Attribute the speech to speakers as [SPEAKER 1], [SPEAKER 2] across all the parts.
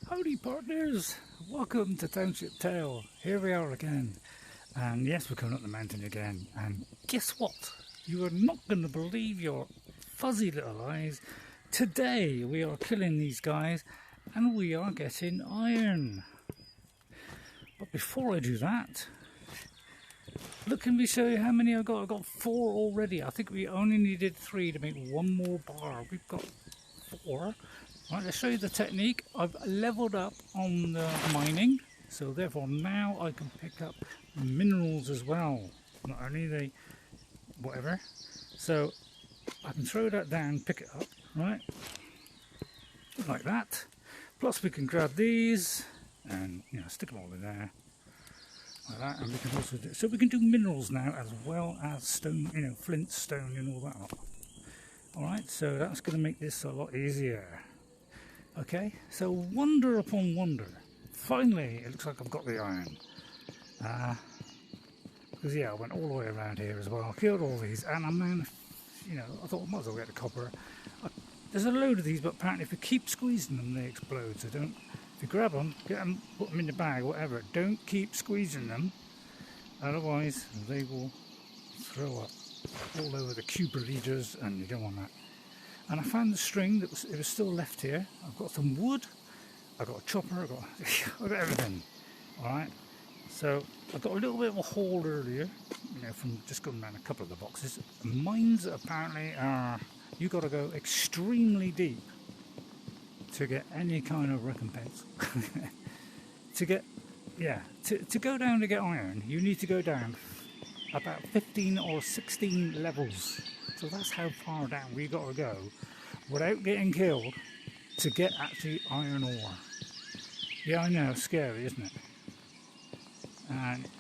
[SPEAKER 1] Howdy partners, welcome to Township Tale. Here we are again, and yes, we're coming up the mountain again, and guess what? You are not going to believe your fuzzy little eyes. Today we are killing these guys and we are getting iron. But before I do that, look, can we show you how many I've got? I've got 4 already. I think we only needed 3 to make one more bar. We've got 4. Right, let's show you the technique. I've leveled up on the mining, so therefore now I can pick up minerals as well. Not only the whatever, so I can throw that down, pick it up, right, like that. Plus we can grab these and stick them all in there, like that. And we can also do, so we can do minerals now as well as stone, flint, stone, and all that lot. All right, so that's going to make this a lot easier. Okay, so wonder upon wonder, finally it looks like I've got the iron. Because I went all the way around here as well, killed all these, and I thought I might as well get the copper. There's a load of these, but apparently if you keep squeezing them, they explode. So don't, if you grab them, get them, put them in the bag, whatever. Don't keep squeezing them, otherwise they will throw up all over the cuber leaders, and you don't want that. And I found the string that it was still left here. I've got some wood, I've got a chopper, I've got everything. Alright, so I got a little bit of a haul earlier, from just going around a couple of the boxes. Mines apparently are, you got to go extremely deep to get any kind of recompense. To go down to get iron, you need to go down about 15 or 16 levels. So that's how far down we got to go without getting killed to get actually iron ore. Yeah, I know, scary, isn't it?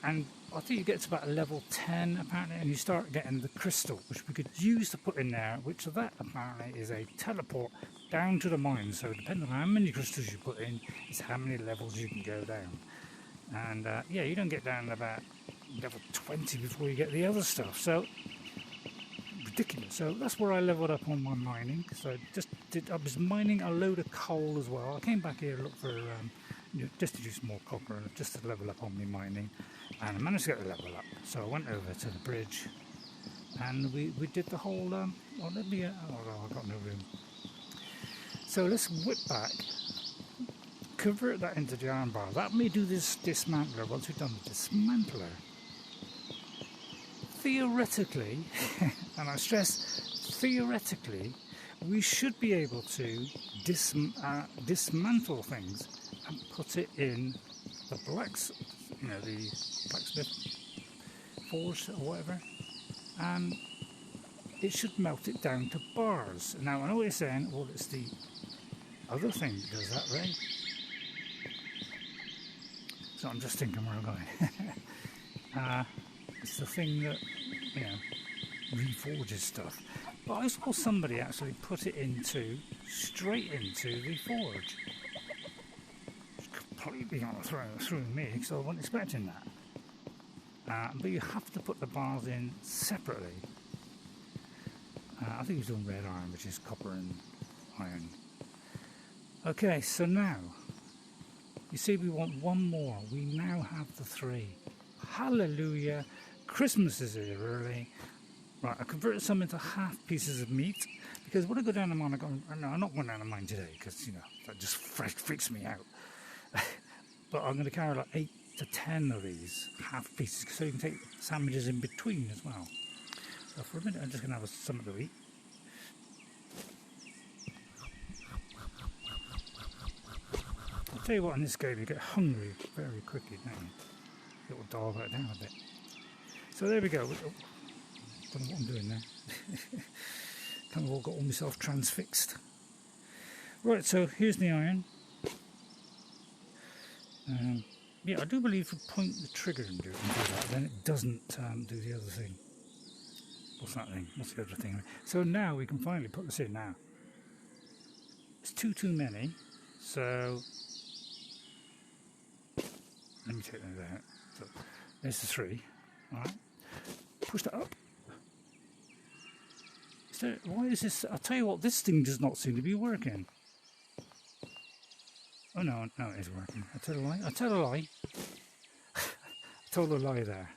[SPEAKER 1] And I think you get to about level 10 apparently, and you start getting the crystal, which we could use to put in there, which that apparently is a teleport down to the mine. So depending on how many crystals you put in, is how many levels you can go down. And you don't get down to about level 20 before you get the other stuff. So ridiculous. So that's where I leveled up on my mining. So I was mining a load of coal as well. I came back here to look for just to do some more copper and just to level up on my mining, and I managed to get the level up. So I went over to the bridge and we did the whole I've got no room. So let's whip back, convert that into the iron bar. That may do this dismantler. Once we've done the dismantler, theoretically, and I stress theoretically, we should be able to dismantle things and put it in the the blacksmith forge or whatever, and it should melt it down to bars. Now I know what you're saying, well, it's the other thing that does that, Ray. So I'm just thinking where I'm going. It's the thing that reforges stuff. But I saw somebody actually put it straight into the forge. It's completely through me, because I wasn't expecting that. But you have to put the bars in separately. I think he's doing red iron, which is copper and iron. Okay, so now you see we want one more. We now have the 3. Hallelujah! Christmas is here early. Right, I converted some into half pieces of meat, because when I go down the mine, I'm not going down the mine today, because that just freaks me out. But I'm going to carry like 8 to 10 of these half pieces, so you can take sandwiches in between as well. So for a minute, I'm just going to have something to eat. I'll tell you what, in this game you get hungry very quickly, don't you? Little dial that down a bit. So there we go. Don't know what I'm doing there. Kind of all got all myself transfixed. Right, so here's the iron. I do believe if you point the trigger and do that, then it doesn't do the other thing. What's that thing? What's the other thing? So now we can finally put this in now. It's too many, so let me take those out. So there's the 3. Alright. Push that up. So why is this? I'll tell you what, this thing does not seem to be working. Oh no, no, it is working. I tell a lie. I tell a lie. I told a lie there.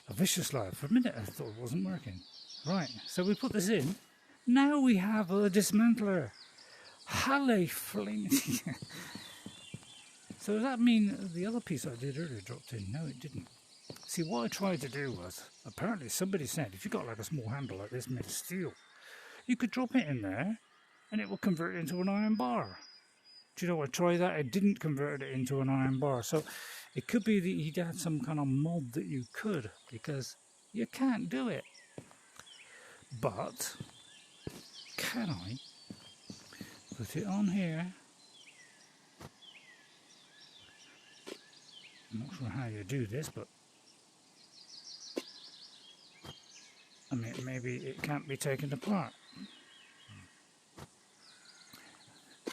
[SPEAKER 1] A vicious lie. For a minute I thought it wasn't working. Right, so we put this in. Now we have a dismantler. Halle fling. So does that mean the other piece I did earlier dropped in? No, it didn't. See, what I tried to do was, apparently somebody said, if you got like a small handle like this made of steel, you could drop it in there and it will convert it into an iron bar. Do you know what? I tried that, it didn't convert it into an iron bar. So it could be that he had some kind of mod that you could, because you can't do it. But can I put it on here? I'm not sure how you do this, but I mean, maybe it can't be taken apart.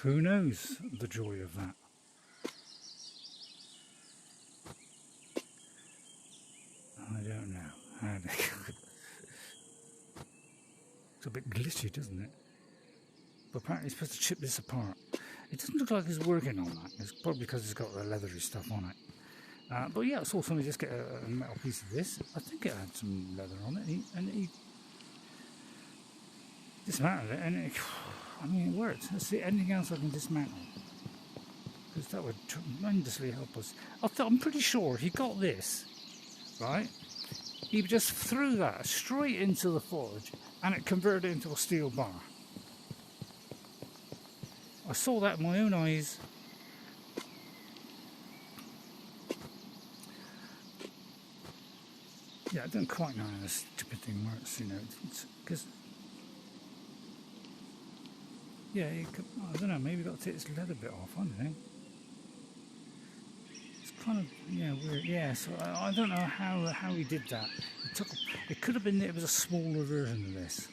[SPEAKER 1] Who knows the joy of that? I don't know. It's a bit glitchy, doesn't it? But apparently it's supposed to chip this apart. It doesn't look like it's working on that. It's probably because it's got the leathery stuff on it. But yeah, I saw somebody just get a metal piece of this. I think it had some leather on it, and he dismantled it, and I mean, it worked. Let's see anything else I can dismantle, because that would tremendously help us. I'm pretty sure he got this, right? He just threw that straight into the forge, and it converted it into a steel bar. I saw that in my own eyes. Yeah, I don't quite know how this stupid thing works, you know, because, yeah, I don't know, maybe got to take this leather bit off, I don't know. It's kind of, yeah, weird, yeah, so I don't know how he did that. It could have been that it was a smaller version of this.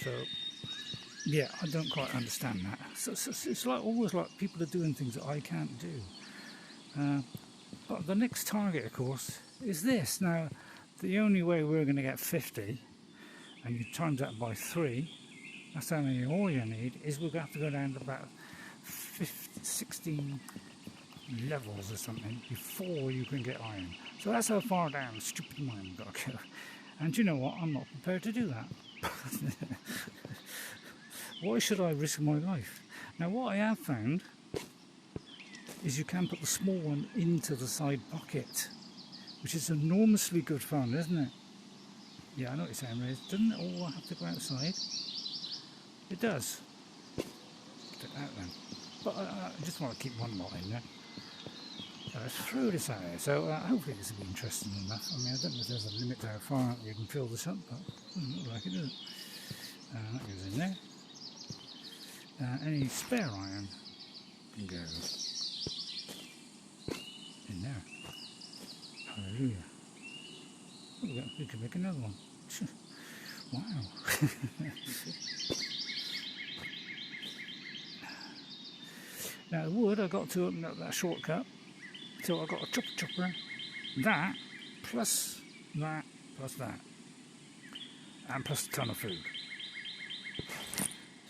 [SPEAKER 1] So, yeah, I don't quite understand that. So it's like always like people are doing things that I can't do. But the next target, of course, is this. Now, the only way we're going to get 50, and you times that by 3, that's how many ore you need, is we're going to have to go down to about 16 levels or something before you can get iron. So that's how far down stupid mine we've got to go. And you know what? I'm not prepared to do that. Why should I risk my life? Now, what I have found is you can put the small one into the side pocket, which is enormously good fun, isn't it? Yeah, I know what you're saying, Ray. Doesn't it all have to go outside? It does. Put it out then. But I just want to keep one lot in there. So let's throw this out there. So hopefully this will be interesting enough. I mean, I don't know if there's a limit to how far you can fill this up, but it doesn't look like it, does it? That goes in there. Any spare iron can go in there. Hallelujah. Oh, we can make another one. Wow. Now the wood, I got to open up that shortcut. So I got a chopper, that, plus that, plus that. And plus a ton of food.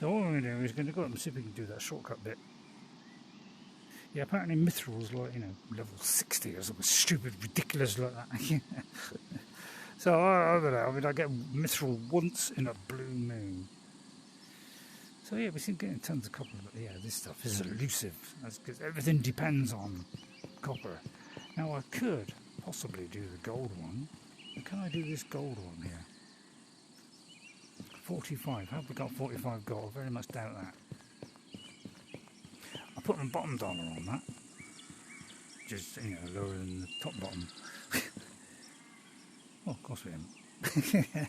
[SPEAKER 1] So all I'm going to do is going to go up and see if we can do that shortcut bit. Yeah, apparently Mithril's like, you know, level 60 or something stupid, ridiculous like that. So I don't know, I mean, I get Mithril once in a blue moon. So yeah, we seem getting tons of copper, but yeah, this stuff is elusive. That's because everything depends on copper. Now I could possibly do the gold one. But can I do this gold one here? 45. Have we got 45 gold? I very much doubt that. I'll put my bottom dollar on that. Just, you know, lower than the top bottom. Oh, of course we haven't.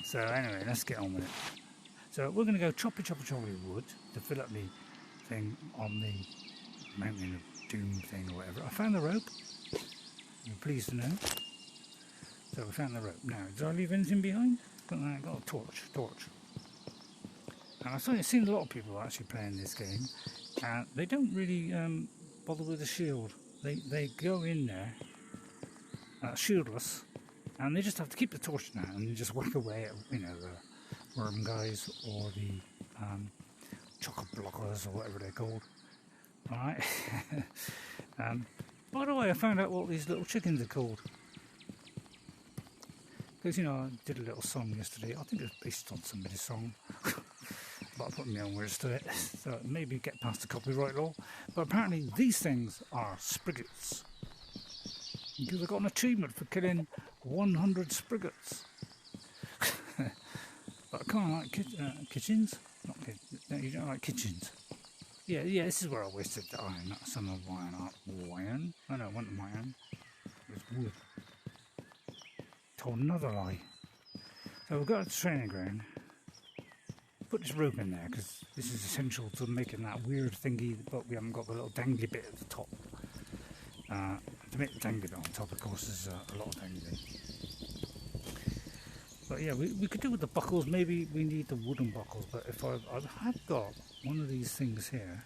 [SPEAKER 1] So anyway, let's get on with it. So we're going to go choppy wood to fill up the thing on the Mountain of Doom thing or whatever. I found the rope. You're pleased to know. So we found the rope. Now, did I leave anything behind? Got a torch. And I've seen a lot of people actually playing this game, and they don't really bother with the shield. They go in there shieldless, and they just have to keep the torch down and just whack away at, you know, the worm guys or the chock-a-blockers or whatever they're called. Alright. By the way, I found out what these little chickens are called. Because, you know, I did a little song yesterday. I think it was based on somebody's song. But I put my own words to it. So maybe get past the copyright law. But apparently these things are spriggets. Because I got an achievement for killing 100 spriggets. But I kind of like kitchens. Not no, you don't like kitchens. Yeah, this is where I wasted the iron, not some of iron. I know, it wasn't iron. It was wood. Told another lie. So we've got a training ground. Put this rope in there because this is essential to making that weird thingy, but we haven't got the little dangly bit at the top. To make the dangly bit on top, of course, there's a lot of dangly. But yeah, we could do with the buckles. Maybe we need the wooden buckles. But if I have got one of these things here,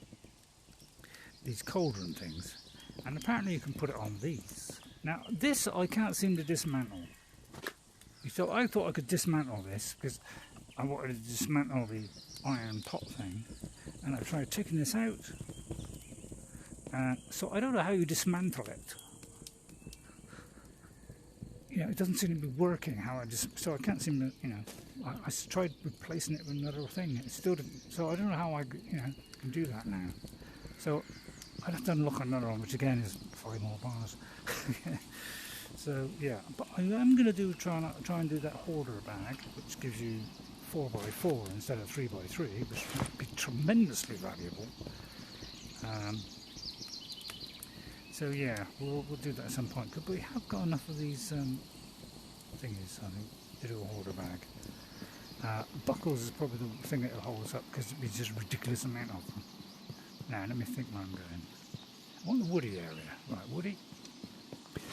[SPEAKER 1] these cauldron things, and apparently you can put it on these. Now this I can't seem to dismantle. So I thought I could dismantle this because I wanted to dismantle the iron pot thing, and I tried taking this out. So I don't know how you dismantle it. You know, it doesn't seem to be working. So I can't seem to, you know. I tried replacing it with another thing. It still didn't. So I don't know how I, you know, can do that now. So I'd have to unlock another one, which again is 5 more bars. So yeah, but I am going to try and do that hoarder bag, which gives you 4x4 instead of 3x3, which would be tremendously valuable. So yeah, we'll do that at some point. But we have got enough of these thingies, I think, to do a hoarder bag. Buckles is probably the thing that will hold us up because it'd be just a ridiculous amount of them. Now let me think where I'm going. I want the woody area. Right, woody.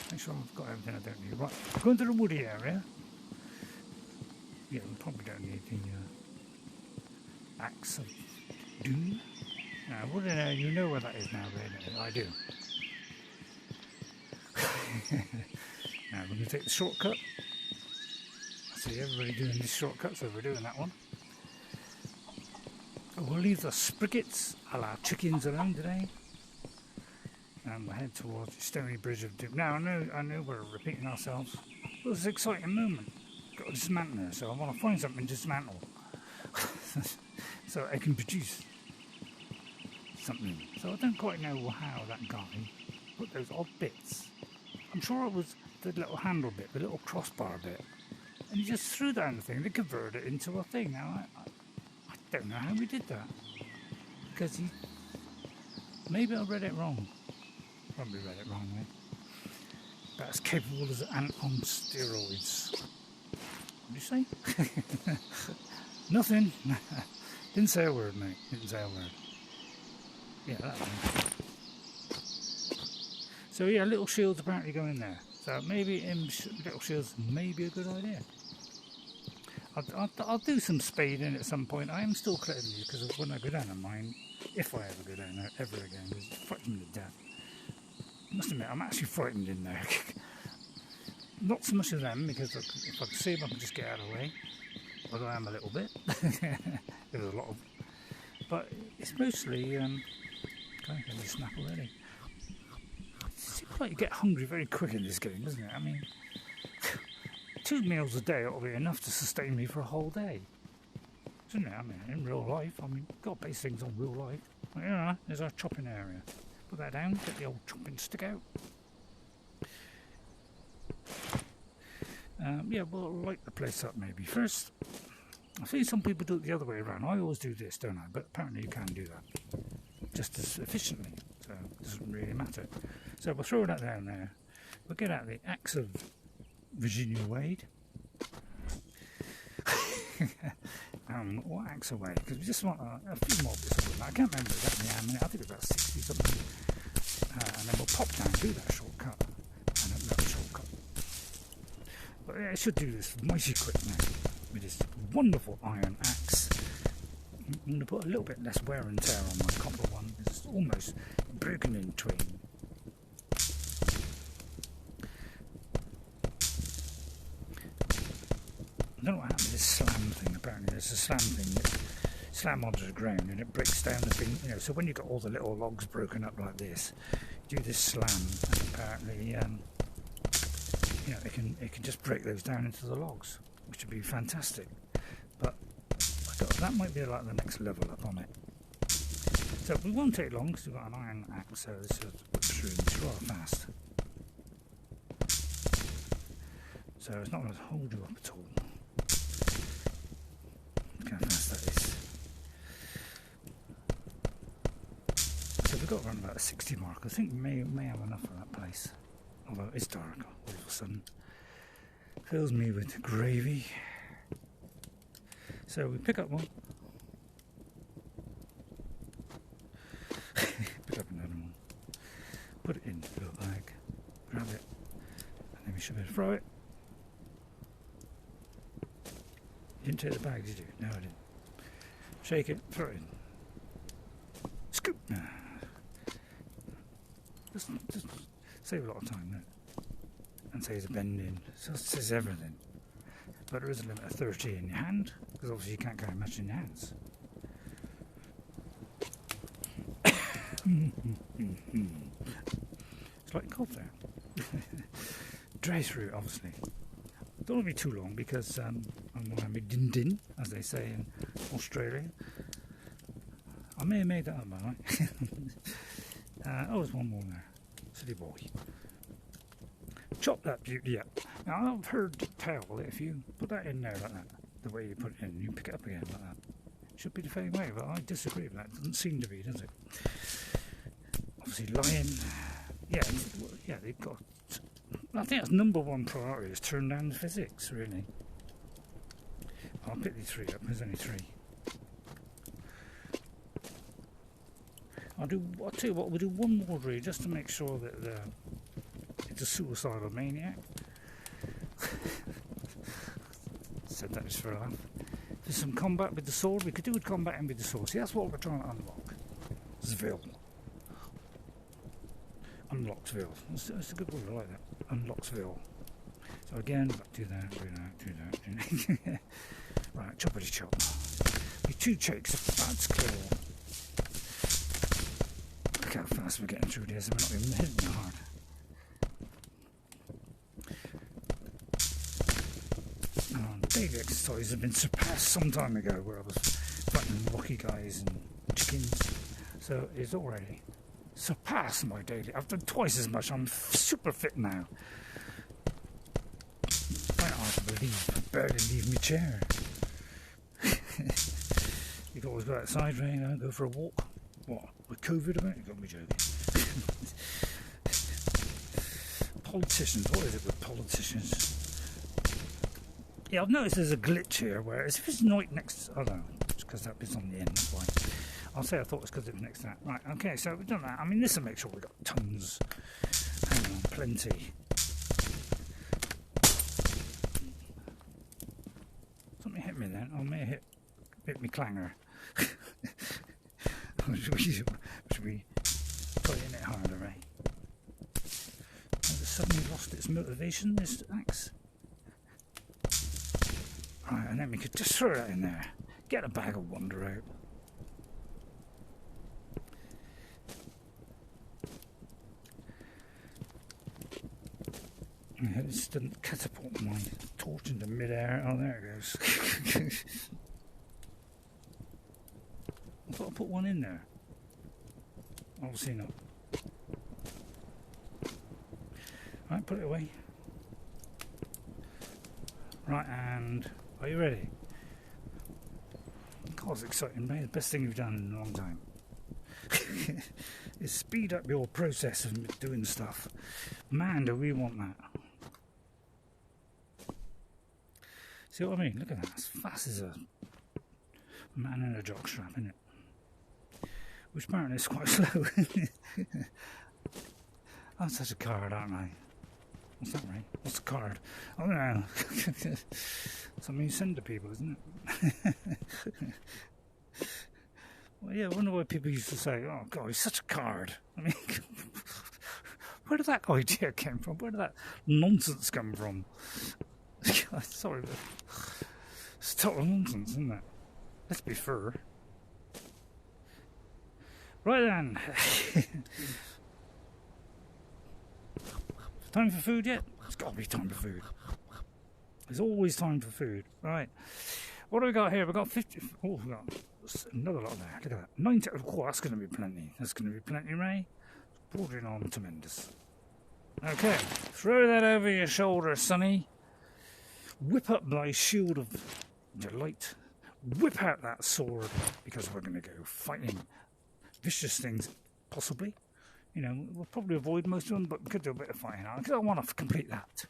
[SPEAKER 1] Make sure I've got everything I don't need. Right, going to the woody area. Yeah, we probably don't need the axe of doom. Now, woody area, you know where that is now, really. I do. Now we're going to take the shortcut. I see everybody doing this shortcut, so we're doing that one. We'll leave the spriggets a la chickens alone today. And we'll head towards the Stony Bridge of Doom. Now I know we're repeating ourselves. It was an exciting moment. Got a dismantler, so I want to find something to dismantle. So I can produce something. So I don't quite know how that guy put those odd bits. I'm sure it was the little handle bit, the little crossbar bit. And he just threw that in the thing, they converted it into a thing. Now I don't know how we did that. Because maybe I read it wrong. Probably read it wrong, eh? That's capable as an ant on steroids. What did you say? Nothing. Didn't say a word, mate. Didn't say a word. Yeah, that one. So yeah, little shields apparently go in there. So maybe little shields may be a good idea. I'll do some spading at some point. I am still collecting these because when I go down a mine, if I ever go down there ever again, because it frightens me to death. I must admit, I'm actually frightened in there. Not so much of them, because if I can see them, I can just get out of the way. But I am a little bit. There's a lot of... But it's mostly... God, let me snap already. It seems like you get hungry very quick in this game, doesn't it? I mean, 2 meals a day ought to be enough to sustain me for a whole day. Isn't it? I mean, in real life, you've got to base things on real life. Well, you know, there's our chopping area. Put that down, get the old chopping stick out. Yeah, we'll light the place up maybe. First, I've seen some people do it the other way around. I always do this, don't I? But apparently you can do that just as efficiently, so it doesn't really matter. So we'll throw that down there. We'll get out the axe of Virginia Wade. What axe away? Because we just want a few more bits of wood. I can't remember exactly how many. I think it's about 60 something. And then we'll pop down, do that shortcut, and another shortcut. But yeah, it should do this mighty quick now with this wonderful iron axe. I'm going to put a little bit less wear and tear on my copper one. It's almost broken in twain. I don't know what happened to this slam thing. Apparently there's a slam thing that slam onto the ground and it breaks down the thing, you know. So when you've got all the little logs broken up like this, do this slam, and apparently, you know, it can just break those down into the logs, which would be fantastic. But I thought that might be like the next level up on it. So we won't take long because we've got an iron axe, so this is rather fast. So it's not going to hold you up at all. Look how fast that is. So we've got around about a 60 mark. I think we may have enough for that place. Although it's dark all of a sudden. Fills me with gravy. So we pick up one. Pick up another one. Put it in the little bag. Grab it. And then we should be able to throw it. You didn't take the bag, did you? No, I didn't. Shake it, throw it in. Scoop! Just save a lot of time, no? And saves a bend in. So it says everything. But there is a limit of 30 in your hand, because obviously you can't carry much in your hands. It's like cold there. Dry through, obviously. Don't want to be too long because I'm going to be din-din, as they say in Australia. I may have made that up, by the way. Oh, there's one more there. Silly boy. Chop that beauty up. Now, I've heard tell that if you put that in there like that, the way you put it in, you pick it up again like that. Should be the same way, but I disagree with that. It doesn't seem to be, does it? Obviously, lion. Yeah, they've got. I think that's number one priority is turn down the physics, really. I'll pick these three up. There's only three. I'll tell you what, we'll do one more really, just to make sure that it's a suicidal maniac. Said that just for a laugh. There's some combat with the sword. We could do with combating with the sword. See, that's what we're trying to unlock. Zville. Unlocksville. That's a good word, I like that. Unlocksville. So again, do that. Right, choppity chop. Be 2 chokes of that's clear. Look how fast we're getting through this, and we're not even hitting hard. Daily exercise has been surpassed some time ago, where I was fighting rocky guys and chickens. So it's already surpassed my daily. I've done twice as much. I'm super fit now. Quite hard to believe. I barely leave my chair. You can always go outside, Ray, go for a walk. What? With COVID about? You've got me joking. Politicians. What is it with politicians? Yeah, I've noticed there's a glitch here where if it's right next. Oh no, it's because that bit's on the end. That's why. I'll say I thought it's because it was next to that. Right, okay, so we've done that. I mean, this will make sure we've got tons. Hang on, plenty. Something hit me then. I may have hit me clanger. should we try hitting it harder, eh? Has it suddenly lost its motivation, this axe? Right, and then we could just throw that in there. Get a bag of wonder out. It just didn't catapult my torch into mid-air. Oh, there it goes. I thought I put one in there. Obviously not. Right, put it away. Right, and are you ready? God, it's exciting, mate. The best thing you've done in a long time. Is speed up your process of doing stuff. Man, do we want that. See what I mean? Look at that. As fast as a man in a jockstrap, isn't it? Which apparently is quite slow. I'm such a card, aren't I? What's that, Ray? What's the card? Oh no. Something you send to people, isn't it? Well, yeah, I wonder why people used to say, oh God, he's such a card. I mean, where did that idea come from? Where did that nonsense come from? Sorry, but it's total nonsense, isn't it? Let's be fair. Right then. Time for food yet? It's got to be time for food. There's always time for food. Right. What do we got here? We've got 50. Oh, we've got another lot there. Look at that. 90. Oh, that's going to be plenty. That's going to be plenty, Ray. Bordering on tremendous. Okay. Throw that over your shoulder, sonny. Whip up thy shield of delight. Whip out that sword, because we're going to go fighting vicious things, possibly. You know, we'll probably avoid most of them, but we could do a bit of fighting. Because I want to complete that.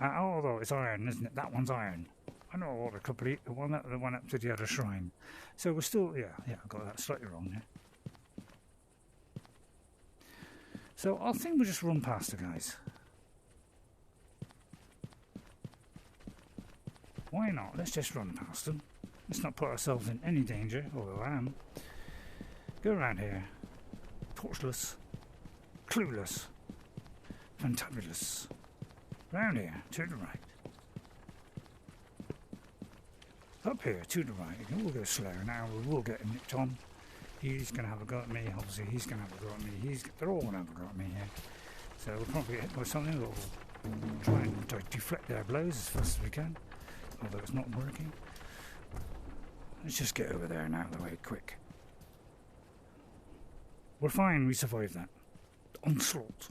[SPEAKER 1] Although it's iron, isn't it? That one's iron. I know I want to complete the one up to the other shrine. So we're still, yeah, I got that slightly wrong there. So I think we'll just run past the guys. Why not? Let's just run past them. Let's not put ourselves in any danger, although I am. Go around here. Torchless. Clueless. Fantabulous. Round here, to the right. Up here, to the right. We'll go slow now. We will get nicked on. He's going to have a go at me. Obviously, he's going to have a go at me. They're all going to have a go at me here. So we'll probably get hit by something. We'll try and deflect their blows as fast as we can. Although it's not working. Let's just get over there and out of the way quick. We're fine. We survived that onslaught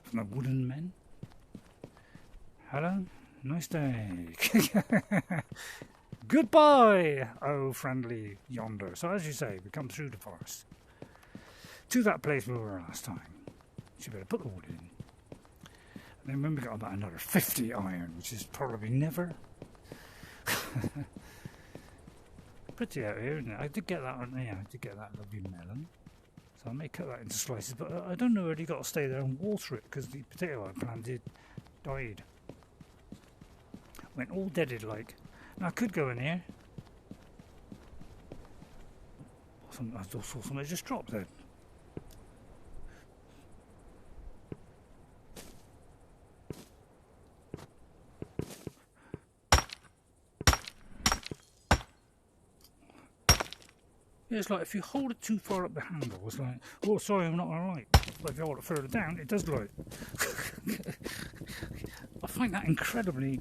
[SPEAKER 1] from the wooden men. Hello, nice day. Goodbye, oh friendly yonder. So as you say, we come through the forest to that place we were last time. So you better put the wood in. And then when we got about another 50 iron, which is probably never. Pretty out here, isn't it? I did get that. Yeah, I did get that lovely melon. So I may cut that into slices, but I don't know whether you got to stay there and water it because the potato I planted died. Went all deaded like. Now I could go in here. I saw something just dropped there. Yeah, it's like if you hold it too far up the handle, it's like, oh, sorry, I'm not alright. But if you hold it further down, it does light. I find that incredibly.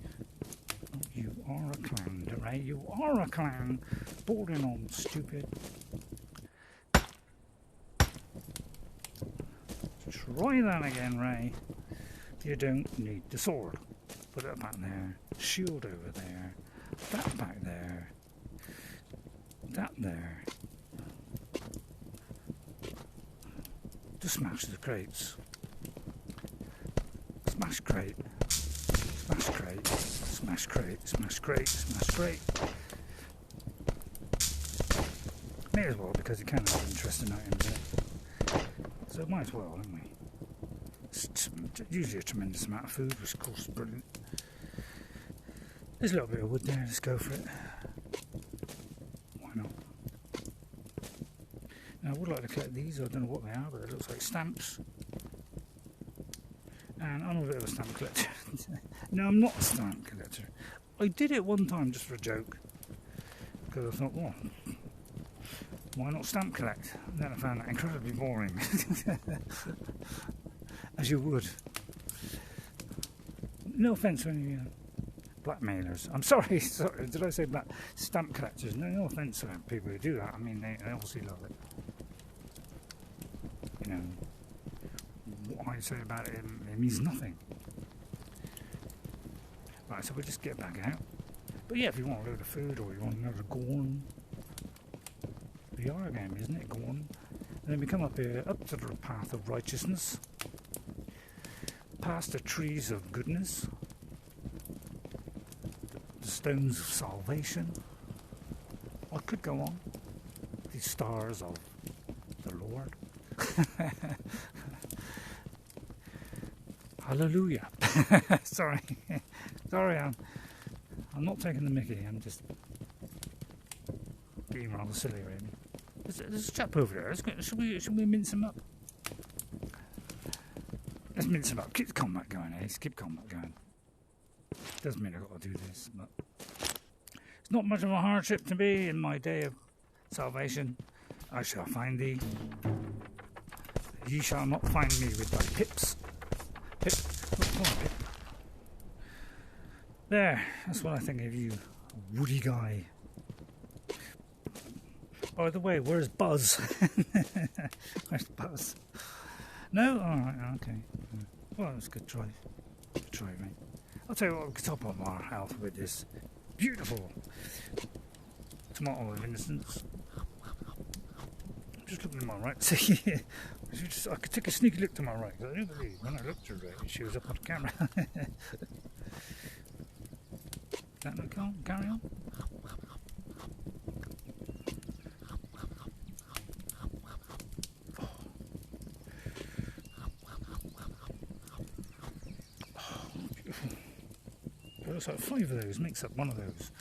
[SPEAKER 1] Oh, you are a clown, Ray. You are a clown. Bordering on stupid. Try that again, Ray. You don't need the sword. Put it back there. Shield over there. That back there. That there. To smash the crates. Smash crate. Smash crate. Smash crate. Smash crate. Smash crate. May as well, because it can have interesting items in it. So might as well, don't we? It's usually a tremendous amount of food, which of course is brilliant. There's a little bit of wood there, let's go for it. Why not? Now I would like to collect these, I don't know what they are, but it looks like stamps. And I'm a bit of a stamp collector. No, I'm not a stamp collector. I did it one time just for a joke. Because I thought, well, why not stamp collect? And then I found that incredibly boring. As you would. No offence to any blackmailers. I'm sorry, did I say black stamp collectors? No offence to people who do that. I mean, they obviously love it. You know, what I say about it, it means nothing. Right, so we'll just get back out. But yeah, if you want a load of food or you want another gorn, the R game, isn't it? Gorn. And then we come up here, up to the path of righteousness, past the trees of goodness, the stones of salvation. I could go on. The stars of the Lord. Hallelujah. Sorry, I'm not taking the mickey. I'm just being rather silly, really. There's a chap over there. Should we mince him up? Let's mince him up. Keep the combat going, Ace. Keep combat going. Doesn't mean I've got to do this, but it's not much of a hardship to me in my day of salvation. I shall find thee. Ye shall not find me with thy pips. Pip. Oh, come on, Pip. There. That's what I think of you, woody guy. By the way, where's Buzz? Where's Buzz? No? Alright, okay. Well, it's a good try. Good try, mate. I'll tell you what, we can top up our health with this beautiful tomato of innocence. I'm just looking to my right. See, I could take a sneaky look to my right. I do believe when I looked at her, she was up on the camera. That not go on? Carry on. It looks like 5 of those makes up one of those.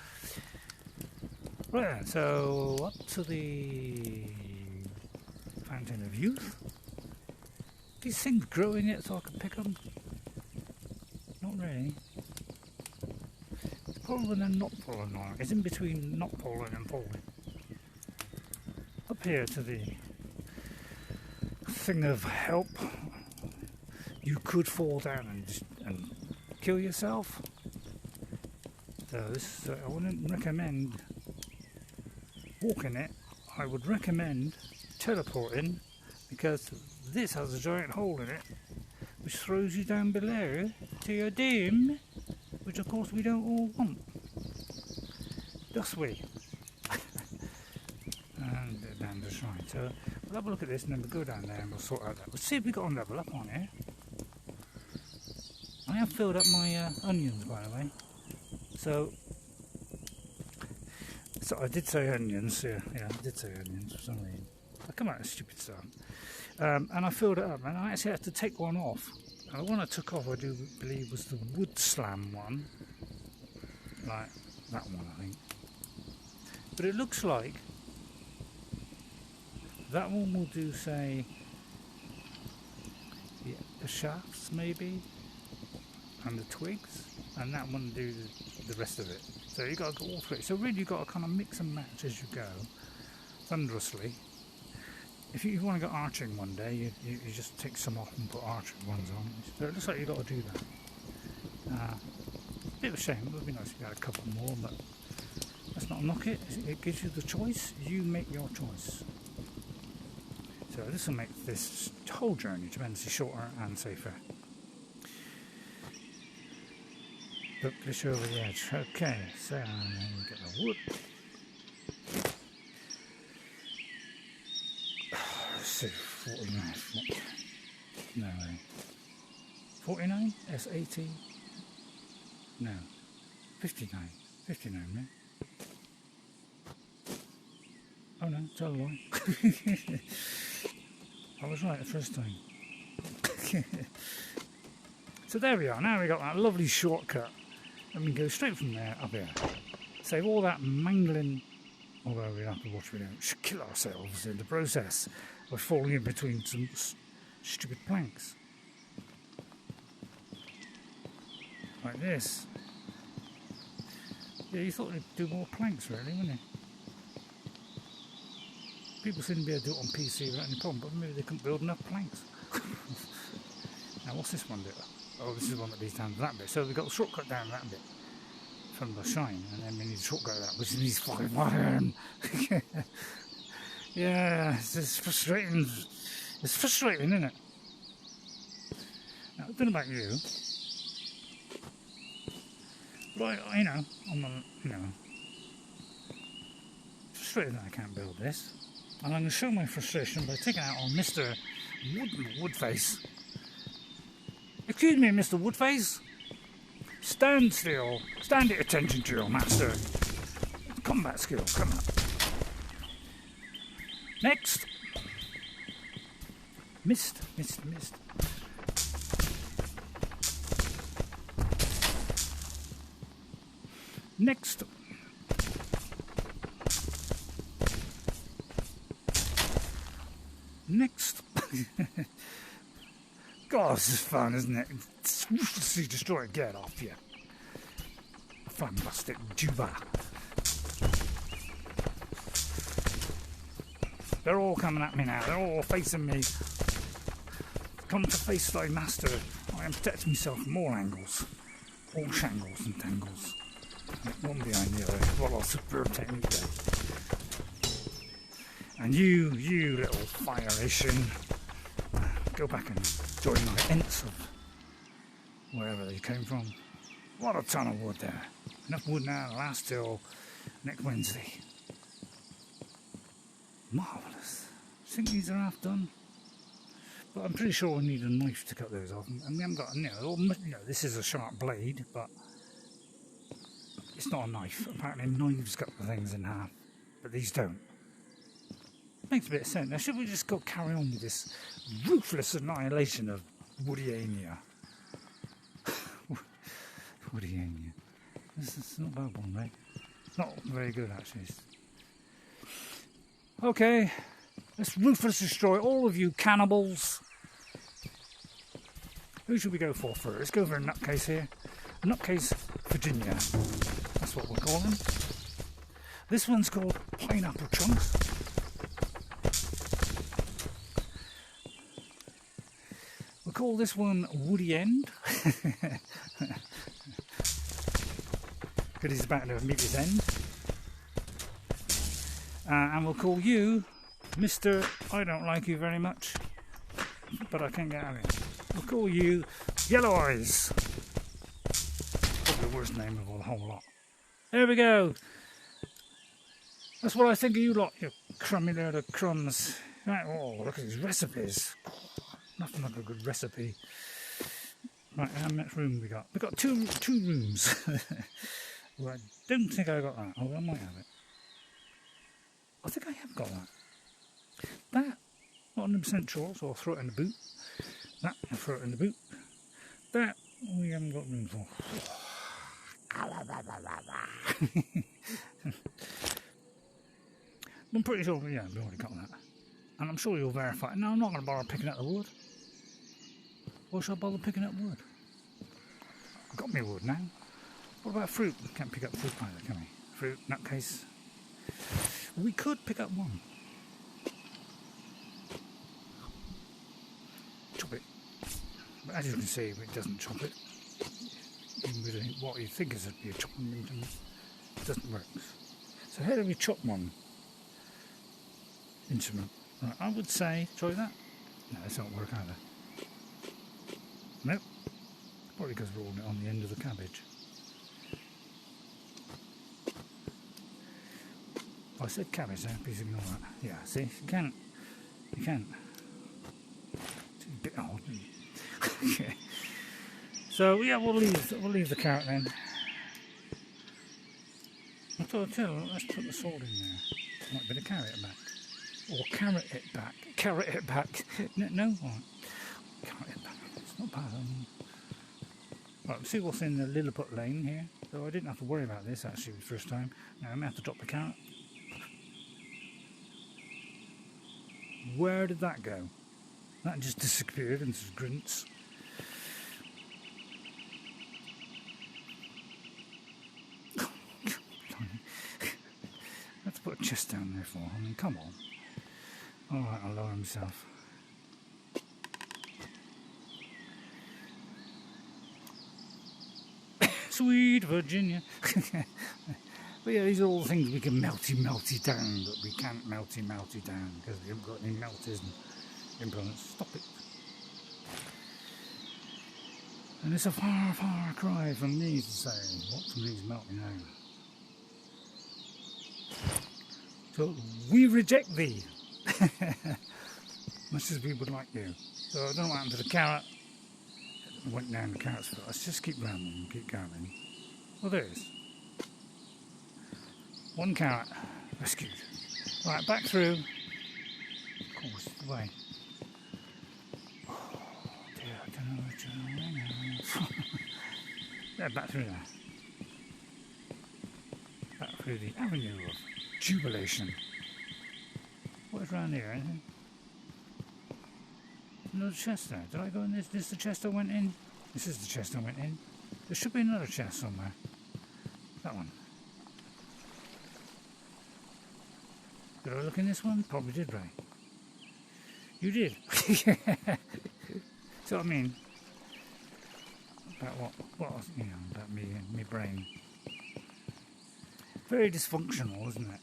[SPEAKER 1] Right then, so up to the Fountain of Youth. These things growing yet so I can pick them? Not really. It's probably when they're not falling on. It's in between not falling and falling. Up here to the thing of help. You could fall down and kill yourself. So this, I wouldn't recommend walking it. I would recommend teleporting, because this has a giant hole in it which throws you down below to your doom, which of course we don't all want. Thus we. And down the shrine. So we'll have a look at this and then we'll go down there and we'll sort out that. We'll see if we got a level up on here. I have filled up my onions, by the way. So I did say onions, yeah, I did say onions for some reason. I come out of stupid stuff. And I filled it up, and I actually had to take one off. And the one I took off, I do believe, was the wood slam one. Like that one, I think. But it looks like that one will do, say, the shafts maybe, and the twigs, and that one do the rest of it. So you got to go all through it. So really, you got to kind of mix and match as you go, thunderously. If you want to go arching one day, you just take some off and put arching ones on. So it looks like you got to do that. Bit of a shame. It would be nice if you had a couple more, but let's not knock it. It gives you the choice. You make your choice. So this will make this whole journey tremendously shorter and safer. Look, push over the edge. Okay, so then we get the wood. Let's see, 49. No way. 49? S80? No. 59. 59, man. Oh no, tell a lie. I was right the first time. So there we are. Now we got that lovely shortcut. And we can go straight from there up here. Save all that mangling, although we have to watch we don't kill ourselves in the process by falling in between some stupid planks. Like this. Yeah, you thought they'd do more planks really, wouldn't you? People seem to be able to do it on PC without any problem, but maybe they couldn't build enough planks. Now what's this one do? Oh, this is one that leads down to that bit. So we've got a shortcut down that bit from the shrine, and then we need a shortcut to that, which needs fucking iron. Yeah, it's just frustrating. It's frustrating, isn't it? Now, I don't know about you, but I know, frustrated that I can't build this. And I'm going to show my frustration by taking out on Mr. Woodface. Excuse me, Mr. Woodface. Stand still. Stand at attention to your master. Combat skill, come on. Next. Missed. Next. Next. God, this is fun, isn't it? See, destroy it, get off you. Fantastic Juba. They're all coming at me now. They're all facing me. Come to face thy master. I am protecting myself from all angles. All shangles and tangles. One behind the other. What a superb technique there. And you little fire Asian, go back and join my ents of wherever they came from. What a ton of wood there. Enough wood now to last till next Wednesday. Marvellous. I think these are half done. But I'm pretty sure we need a knife to cut those off. And we haven't got, this is a sharp blade, but it's not a knife. Apparently knives cut the things in half, but these don't. Makes a bit of sense. Now should we just go carry on with this ruthless annihilation of Woodiania? Woodiania. This is not a bad one, right? Not very good actually. Okay, let's ruthlessly destroy all of you cannibals. Who should we go for first? Let's go for a nutcase here. Nutcase Virginia. That's what we'll call him. This one's called Pineapple Chunks. We'll call this one Woody End. Because he's about to meet his end. And we'll call you Mr. I don't like you very much, but I can't get out of it. We'll call you Yellow Eyes. Probably the worst name of the whole lot. There we go. That's what I think of you lot, you crummy load of crumbs. Right, oh, look at these recipes. Nothing like a good recipe. Right, how much room we got? We've got two rooms. Well, I don't think I got that. Oh, I might have it. I think I have got that. That, not 100% sure, so I'll throw it in the boot. That, I'll throw it in the boot. That, we haven't got room for. I'm pretty sure, yeah, we've already got that. And I'm sure you'll verify. No, I'm not going to bother picking up the wood. Why should I bother picking up wood? I've got me wood now. What about fruit? We can't pick up fruit either, can we? Fruit, nutcase. We could pick up one. Chop it. But as you can see, it doesn't chop it. Even with what you think is a chopping implement, it doesn't work. So how do we chop one instrument? Right, I would say, try that. No, this won't work either. Nope. Probably because we're holding it on the end of the cabbage. I said cabbage there, please ignore that. Yeah, see, you can't. It's a bit odd. Okay. So yeah, we'll leave the carrot then. I thought, let's put the sword in there. Might be the carrot back. Or carrot it back. Carrot it back. No, right. Carrot it back. It's not bad. Right, see what's in the Lilliput lane here. So I didn't have to worry about this actually the first time. Now I'm going to have to drop the carrot. Where did that go? That just disappeared into grunts. Let's put a chest down there for him. I mean, come on. Alright, I'll lower himself. Sweet Virginia. But yeah, these are all the things we can melty down, but we can't melty down because we haven't got any melters and implements. Stop it. And it's a far cry from me to say, what needs melting down? So we reject thee, much as we would like you. So I don't know what happened to the carrot. It went down the carrot's foot. Let's just keep rambling and keep going. Well, there it is. One carrot rescued. Right, back through. Of course, the way. Oh dear, I don't know what to do. Yeah, back through there. Back through the avenue of jubilation. What's around here? Anything? Another chest there. Did I go in this? This is the chest I went in? This is the chest I went in. There should be another chest somewhere. That one. Did I look in this one? Probably did, Ray. You did. So what I mean about what you know about me and my brain. Very dysfunctional, isn't it?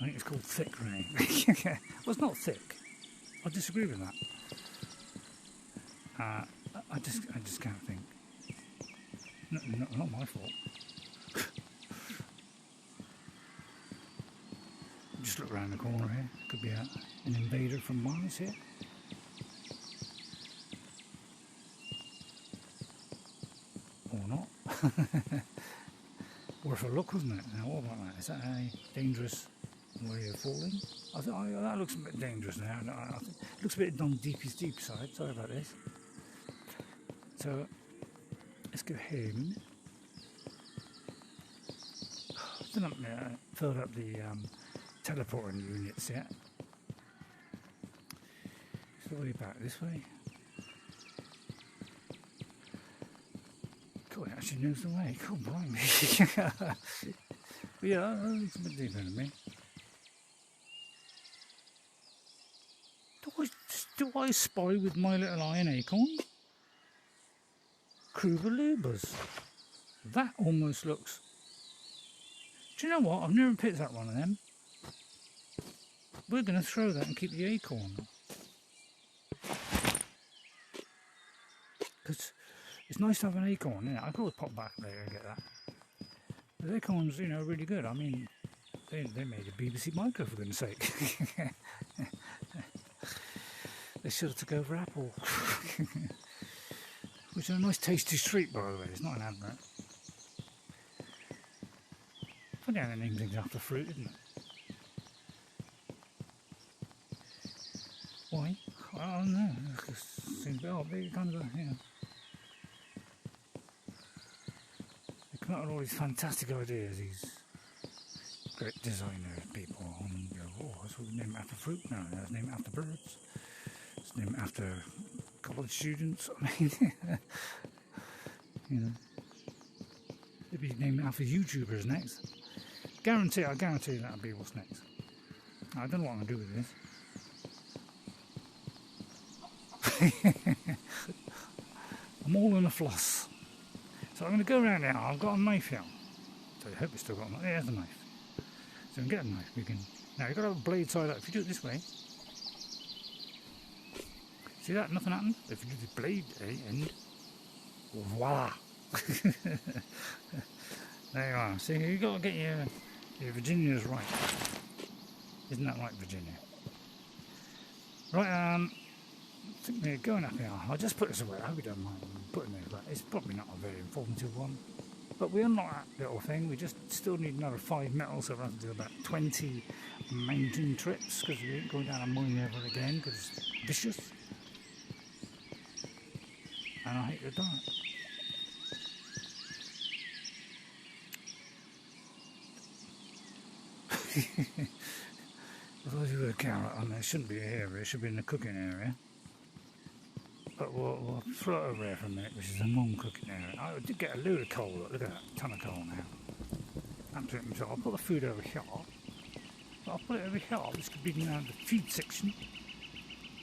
[SPEAKER 1] I think it's called thick, Ray. Well, it's not thick. I disagree with that. I just can't think. Not my fault. Just look around the corner here. Could be an invader from Mars here. Or not. Worth a look, wasn't it? Now, what about that? Is that a dangerous way of falling? I thought that looks a bit dangerous now. It looks a bit on deepest deep side. Sorry about this. So let's go home. Still haven't filled up the teleporting units yet. It's the way back this way. God, it actually knows the way. God, blimey. But yeah, it's a bit deeper than me. Do I spy with my little eye an acorn? Krugerlubers. That almost looks... Do you know what? I've never picked up one of them. We're going to throw that and keep the acorn. Because it's nice to have an acorn, isn't it? I could always pop back later and get that. The acorns, you know, are really good. I mean, they made a BBC Micro, for goodness sake. They should have took over Apple. Which is a nice tasty treat, by the way. It's not an advert. Funny how they name things after fruit, isn't it? Why? I don't know. It just seems a bit odd. They kind of, you know. They come up with all these fantastic ideas, these great designer people. And you go, oh, that's what we name it after fruit. No, that's named after birds. It's named after college students. I mean, you know. They'll be named after YouTubers next. I guarantee that'll be what's next. I don't know what I'm going to do with this. I'm all in a floss. So I'm going to go around now. I've got a knife here. So I hope it's still got a knife. There's a knife. So we can get a knife. We can. Now you've got to have a blade side up. If you do it this way. See that? Nothing happened. If you do the blade end. Voila. There you are. See, you've got to get your Virginias right. Isn't that right, Virginia? Right, I think we're going up here. I'll just put this away. I hope you don't mind putting this away. It's probably not a very informative one. But we unlock that little thing. We just still need another 5 metal, so we'll have to do about 20 mountain trips, because we ain't going down a mine ever again, because it's vicious. And I hate the dark. For those who have a carrot on there, it shouldn't be here, it should be in the cooking area. But we'll throw it over there for a minute, which is a non-cooking area. I did get a load of coal, look at that, a ton of coal now. Absolutely, so I'll put the food over here. I'll put it over here, this could be the feed section.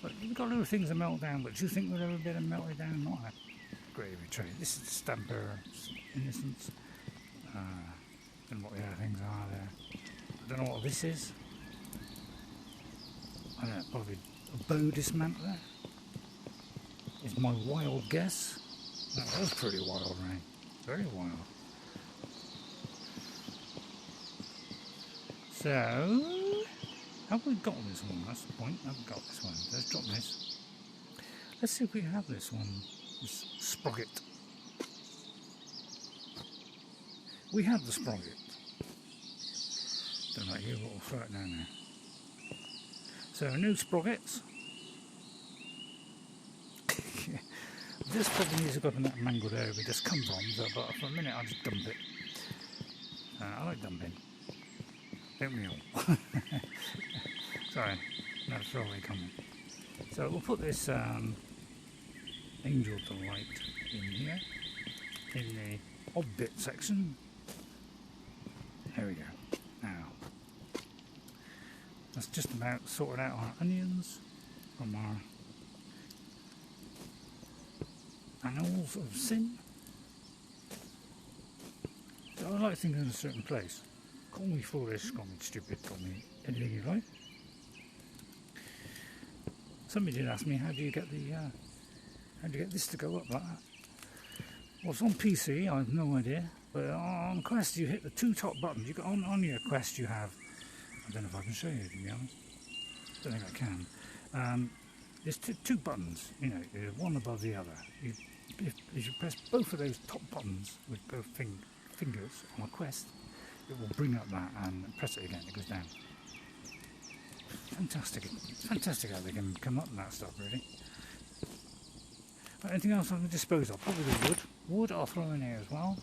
[SPEAKER 1] But we've got a lot of things to melt down, but do you think we'll ever be able to melt it down? Not a gravy tray. This is the Stamper Innocence. Don't know what the other things are there. I don't know what this is. I don't know, probably a bow dismantler. Is my wild guess. That was pretty wild, Ray. Very wild. So, have we got this one? That's the point. Have we got this one? Let's drop this. Let's see if we have this one. This sprocket. We have the sprocket. Don't know about you, but we'll throw it down there. So, new sprockets. This probably needs to go up in that mangled area we just come from, so, but for a minute I'll just dump it. I like dumping. Don't we all? Sorry, another throwaway comment. So we'll put this Angel Delight in here, in the odd bit section. That's just about sorted out our onions from our annals of sin. So I like things in a certain place. Call me foolish, call me stupid, call me anything you like. Somebody did ask me, how do you get this to go up like that? Well, it's on PC, I have no idea. But on Quest, you hit the two top buttons. You got on your Quest, you have. I don't know if I can show you, to be honest. I don't think I can. There's two buttons. You know, one above the other. If you press both of those top buttons with both fingers on a Quest, it will bring up that, and press it again, it goes down. Fantastic. It's fantastic how they can come up with that stuff, really. Anything else I can dispose of? Probably the wood. Wood I'll throw in here as well,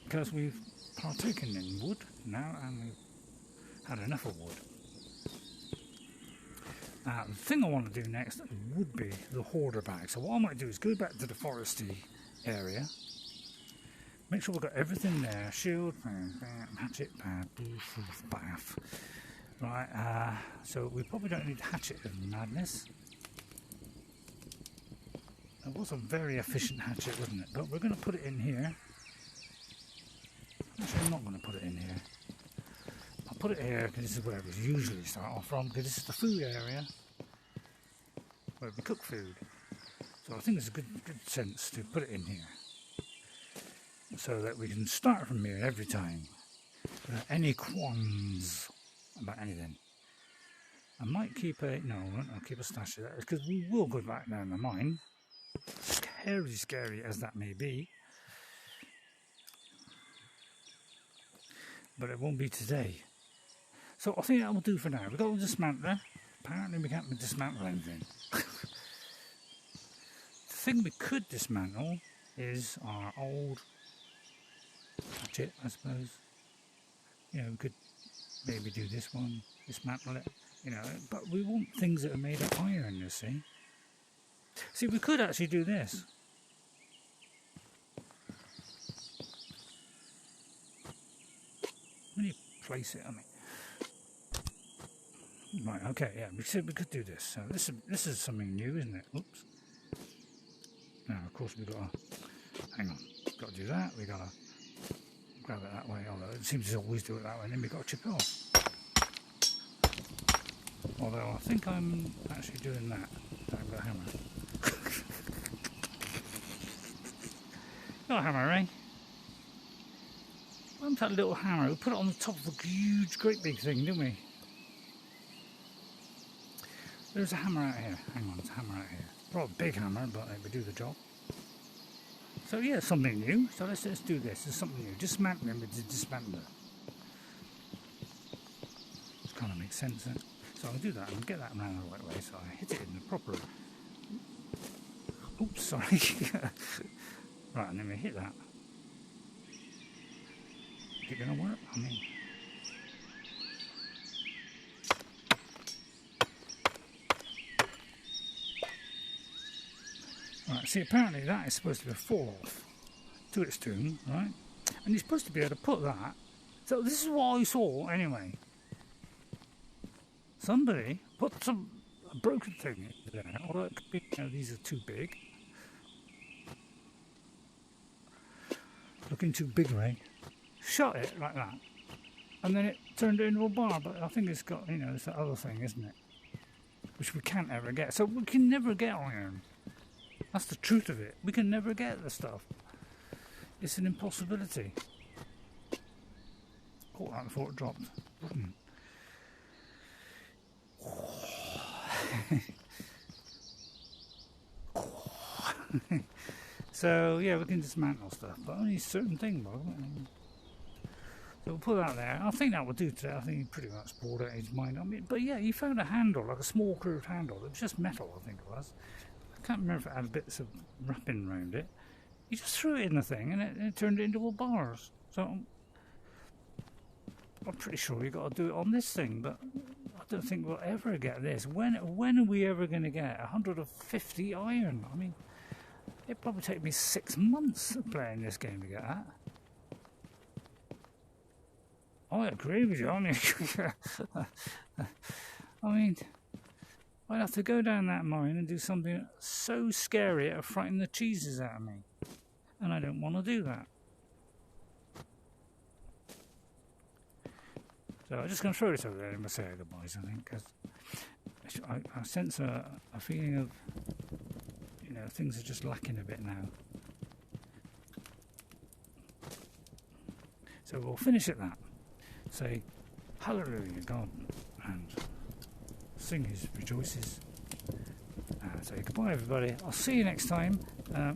[SPEAKER 1] because we've partaken in wood now and we've had enough of wood. The thing I want to do next would be the hoarder bag. So what I might do is go back to the foresty area, make sure we've got everything there, shield, hatchet, bath. Right, so we probably don't need hatchet of madness. It was a very efficient hatchet, wasn't it? But we're going to put it in here. Actually, I'm not going to put it in here. I'll put it here because this is where we usually start off from, because this is the food area where we cook food. So I think it's a good sense to put it in here, so that we can start from here every time without any qualms about anything. I might keep a, no, I'll keep a stash of that, because we will go back down the mine, scary as that may be, but it won't be today. So I think that will do for now. We've got a dismantler. Apparently we can't dismantle anything. The thing we could dismantle is our old hatchet, I suppose. You know, we could maybe do this one, dismantle it, you know, but we want things that are made of iron, you see. See, we could actually do this. When you place it, I mean. Right, okay, yeah, we said we could do this. So this is something new, isn't it? Oops. Now, of course, we've got to, hang on, got to do that. We've got to grab it that way, although it seems to always do it that way, and then we've got to chip it off. Although I think I'm actually doing that. I've got a hammer. Got a hammer, eh? Where's that little hammer? We put it on the top of a huge, great big thing, didn't we? There's a hammer out here. Hang on, there's a hammer out here. Not a big hammer, but it would do the job. So yeah, something new. So let's do this. There's something new. Dismantling with the dismantler. This kind of makes sense, then. So I'll do that and get that around the right way. So I hit it in the proper. Oops, sorry. Right, and then we hit that. Is it going to work? I mean. Right, see, apparently that is supposed to be a fall off to its tune, right? And you're supposed to be able to put that. So this is what I saw anyway. Somebody put a broken thing in there, although it could be, you know, these are too big. Looking too big, Ray. Shut it like that. And then it turned it into a bar, but I think it's got, you know, it's that other thing, isn't it? Which we can't ever get. So we can never get iron. That's the truth of it. We can never get the stuff. It's an impossibility. Caught that before it dropped. So yeah, we can dismantle stuff, but only certain things, Bob. So we'll put that there. I think that will do today. I think he pretty much bored out his mind. I mean, but yeah, he found a handle, like a small curved handle. It was just metal, I think it was. I can't remember if it had bits of wrapping around it. He just threw it in the thing, and it turned it into all bars. So I'm pretty sure you got to do it on this thing, but I don't think we'll ever get this. When are we ever going to get 150 iron? I mean, it'd probably take me 6 months of playing this game to get that. I agree with you. I mean, I'd have to go down that mine and do something so scary it'll frighten the cheeses out of me. And I don't want to do that. So I'm just going to throw this over there and we'll say our goodbyes, I think, because I sense a feeling of, you know, things are just lacking a bit now. So we'll finish at that. Say, hallelujah, God, and sing his rejoices. Say goodbye, everybody. I'll see you next time.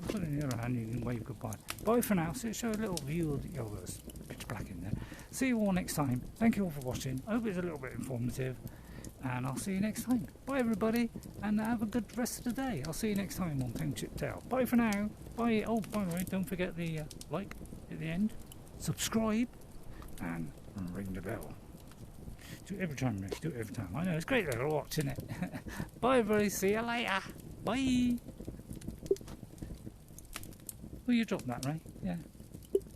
[SPEAKER 1] Put it in the other hand, you can wave goodbye. Bye for now. So show a little view of the yogas. Pitch black in there. See you all next time. Thank you all for watching. I hope it's a little bit informative. And I'll see you next time. Bye, everybody. And have a good rest of the day. I'll see you next time on Township Tale. Bye for now. Bye. Oh, by the way, don't forget the like at the end. Subscribe. And ring the bell. Do it every time, Rick. Do it every time. I know, it's great that you're watching it. Bye, everybody. See you later. Bye. Will you drop that, Ray? Yeah.